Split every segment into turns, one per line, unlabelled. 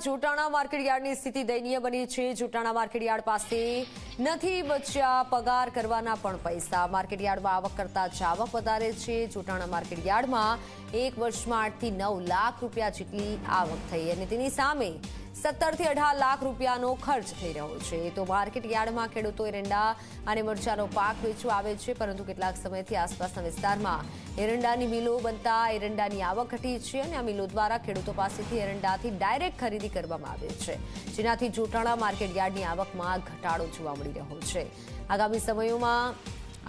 જોટાણા માર્કેટયાર્ડની સ્થિતિ દયનીય બની છે। જોટાણા માર્કેટયાર્ડ પાસે નથી બચ્યા પગાર કરવાના પણ પૈસા। માર્કેટયાર્ડમાં આવક કરતા જાવક વધારે છે। જોટાણા માર્કેટયાર્ડમાં એક વર્ષમાં 8 થી 9 લાખ રૂપિયા જેટલી આવક થઈ અને તેની સામે 17 થી 18 લાખ રૂપિયાનો ખર્ચ થઈ રહ્યો છે। તો માર્કેટયાર્ડમાં ખેડૂતો એરંડા અને મરચાનો પાક વેચવા આવે છે, પરંતુ કેટલાક સમયથી આસપાસના વિસ્તારમાં એરંડાની મિલો બનતા એરંડાની આવક ઘટી છે અને આ મિલો દ્વારા ખેડૂતો પાસેથી એરંડાથી ડાયરેક્ટ ખરીદી કરવામાં આવે છે, જેનાથી જોટાણા માર્કેટયાર્ડની આવકમાં ઘટાડો જોવા મળી રહ્યો છે।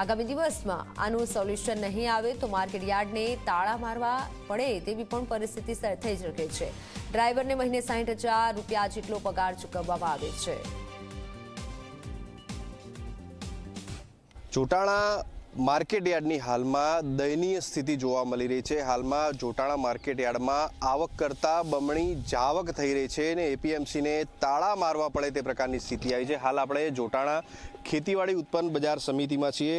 આગામી દિવસમાં આનું સોલ્યુશન નહીં આવે તો માર્કેટયાર્ડને તાળા મારવા પડે તેવી પણ પરિસ્થિતિ થઈ શકે છે। ડ્રાઈવરને મહિને 60,000 રૂપિયા જેટલો પગાર ચૂકવવામાં આવે છે।
જોટાણા માર્કેટયાર્ડની હાલમાં દયનીય સ્થિતિ જોવા મળી રહી છે। હાલમાં જોટાણા માર્કેટયાર્ડમાં આવક કરતાં બમણી જાવક થઈ રહી છે અને એપીએમસીને તાળા મારવા પડે તે પ્રકારની સ્થિતિ આવી છે। હાલ આપણે જોટાણા ખેતીવાડી ઉત્પન્ન બજાર સમિતિમાં છીએ।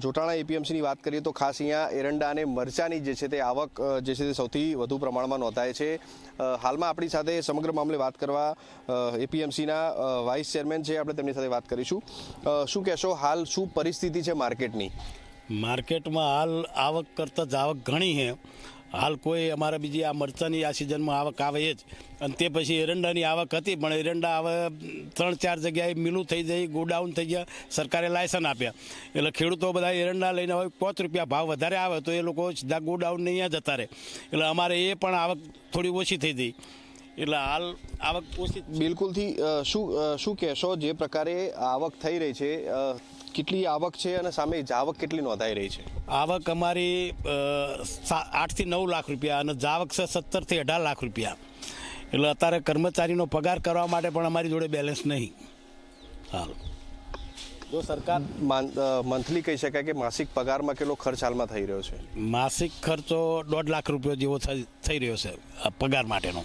જોટાણા એપીએમસીની વાત કરીએ તો ખાસ અહીંયા એરંડા અને મરચાની જે છે તે આવક જે છે તે સૌથી વધુ પ્રમાણમાં નોંધાય છે। હાલમાં આપણી સાથે સમગ્ર મામલે વાત કરવા એપીએમસીના વાઇસ ચેરમેન છે, આપણે તેમની સાથે વાત કરીશું। શું કહેશો, હાલ શું પરિસ્થિતિ છે માર્કેટની?
માર્કેટમાં હાલ આવક કરતાં જાવક ઘણી છે। હાલ કોઈ અમારે બીજી આ મરચાની આ સિઝનમાં આવક આવે જ, અને તે પછી એરંડાની આવક હતી, પણ એરંડા હવે 3-4 જગ્યાએ મિલું થઈ જઈ, ગોડાઉન થઈ ગયા, સરકારે લાયસન્સ આપ્યા, એટલે ખેડૂતો બધા એરંડા લઈને હવે 5 રૂપિયા ભાવ વધારે આવે તો એ લોકો સીધા ગોડાઉનને અહીંયા જતા રહે, એટલે અમારે એ પણ આવક થોડી ઓછી થઈ ગઈ, એટલે હાલ આવક ઓછી
બિલકુલથી। શું કહેશો, જે પ્રકારે આવક થઈ રહી છે, કેટલી આવક છે અને સામે જાવક કેટલી નોંધાઈ રહી છે?
આવક અમારી 8 થી 9 લાખ રૂપિયા અને જાવક છે 17 થી 18 લાખ રૂપિયા, એટલે અત્યારે કર્મચારીનો પગાર કરવા માટે પણ અમારી જોડે બેલેન્સ નહીં। હાલ
જો સરકાર મંથલી કહી શકાય કે માસિક પગારમાં કેટલો ખર્ચ હાલમાં થઈ રહ્યો છે?
માસિક ખર્ચો 1.5 લાખ રૂપિયા જેવો થઈ રહ્યો છે પગાર માટેનો।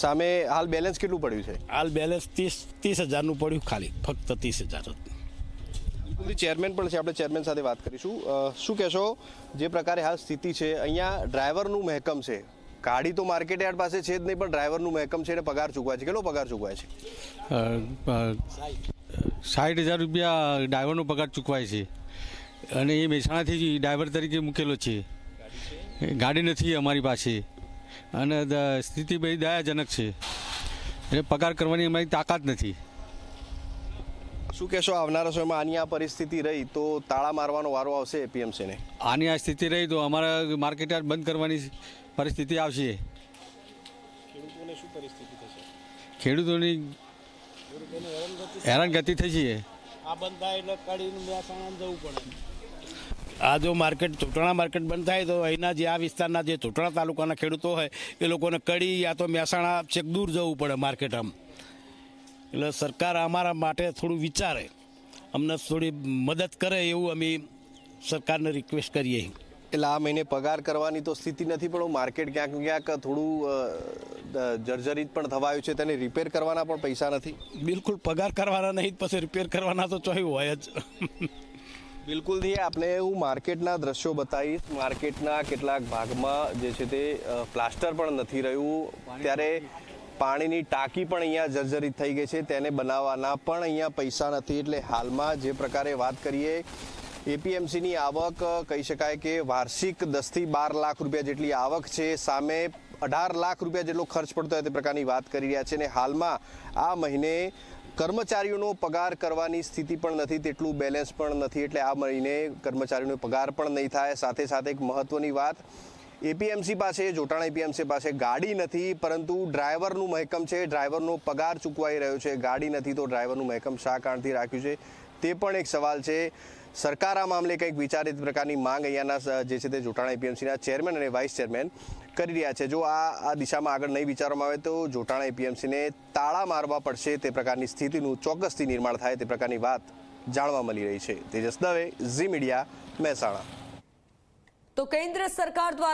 સામે હાલ બેલેન્સ કેટલું પડ્યું છે?
હાલ બેલેન્સ 30,000નું પડ્યું, ખાલી ફક્ત 30,000।
ચેરમેન પણ છે, આપણે ચેરમેન સાથે વાત કરીશું। શું કહેશો, જે પ્રકારે હાલ સ્થિતિ છે, અહીંયા ડ્રાઈવરનું મહેકમ છે, ગાડી તો માર્કેટયાર્ડ પાસે છે જ નહીં, પણ ડ્રાઈવરનું મહેકમ છે અને પગાર ચૂકવાય છે, કેટલો પગાર ચૂકવાય છે?
60,000 રૂપિયા ડ્રાઈવરનો પગાર ચૂકવાય છે અને એ મહેસાણાથી ડ્રાઈવર તરીકે મૂકેલો છે। ગાડી નથી અમારી પાસે અને સ્થિતિ બધી દયાજનક છે, એટલે પગાર કરવાની અમારી તાકાત નથી।
શું કહેશો, આવનારા સમયમાં આની આ પરિસ્થિતિ રહી તો તાળા મારવાનો વારો આવશે એપીએમસીને?
આની આ સ્થિતિ રહી તો અમારા માર્કેટયાર્ડ બંધ કરવાની પરિસ્થિતિ આવશે।
ખેડૂતોને શું પરિસ્થિતિ થશે?
ખેડૂતોની હેરાનગતિ થશે।
આ બંધ થાય એટલે કડીનું મહેસાણા જવું પડે। આ જો માર્કેટ જોટાણા માર્કેટ બંધ થાય તો અહીંના જે આ વિસ્તારના જે જોટાણા તાલુકાના ખેડૂતો હોય એ લોકોને કડી યા તો મહેસાણા છેક દૂર જવું પડે માર્કેટ આમ, એટલે સરકાર અમારા માટે થોડું વિચારે, અમને થોડી મદદ કરે એવું અમે સરકારને રિક્વેસ્ટ કરીએ।
એટલે આ મહિને પગાર કરવાની તો સ્થિતિ નથી, પણ માર્કેટ ક્યાંક ક્યાંક થોડું જર્જરિત પણ થવાયું છે, તેને રિપેર કરવાના પણ પૈસા નથી?
બિલકુલ પગાર કરવાના નહીં, પછી રિપેર કરવાના તો ચોય હોય જ।
બિલકુલથી આપણે હું માર્કેટના દ્રશ્યો બતાવીશ। માર્કેટના કેટલાક ભાગમાં જે છે તે પ્લાસ્ટર પણ નથી રહ્યું, ત્યારે પાણીની ટાંકી પણ અહીંયા જર્જરિત થઈ ગઈ છે, તેને બનાવવાના પણ અહીંયા પૈસા નથી। એટલે હાલમાં જે પ્રકારે વાત કરીએ, એપીએમસીની આવક કહી શકાય કે વાર્ષિક 10 થી 12 લાખ રૂપિયા જેટલી આવક છે, સામે 18 લાખ રૂપિયા જેટલો ખર્ચ પડતો હોય તે પ્રકારની વાત કરી રહ્યા છે અને હાલમાં આ મહિને કર્મચારીઓનો પગાર કરવાની સ્થિતિ પણ નથી, તેટલું બેલેન્સ પણ નથી, એટલે આ મહિને કર્મચારીઓનો પગાર પણ નહીં થાય। સાથે સાથે એક મહત્વની વાત, એપીએમસી પાસે, જોટાણા એપીએમસી પાસે ગાડી નથી, પરંતુ ડ્રાઈવરનું મહેકમ છે, ડ્રાઈવરનો પગાર ચૂકવાઈ રહ્યો છે। ગાડી નથી તો ડ્રાઈવરનું મહેકમ શા કારણથી રાખ્યું છે તે પણ એક સવાલ છે। સરકાર આ મામલે કંઈક વિચારે તે પ્રકારની માંગ અહીંયાના જે છે તે જોટાણા એપીએમસીના ચેરમેન અને વાઇસ ચેરમેન કરી રહ્યા છે। જો આ દિશામાં આગળ નહીં વિચારવામાં આવે તો જોટાણા એપીએમસીને તાળા મારવા પડશે, તે પ્રકારની સ્થિતિનું ચોક્કસથી નિર્માણ થાય તે પ્રકારની વાત જાણવા મળી રહી છે। તેજસ દવે, ઝી મીડિયા, મહેસાણા।
તો કેન્દ્ર સરકાર દ્વારા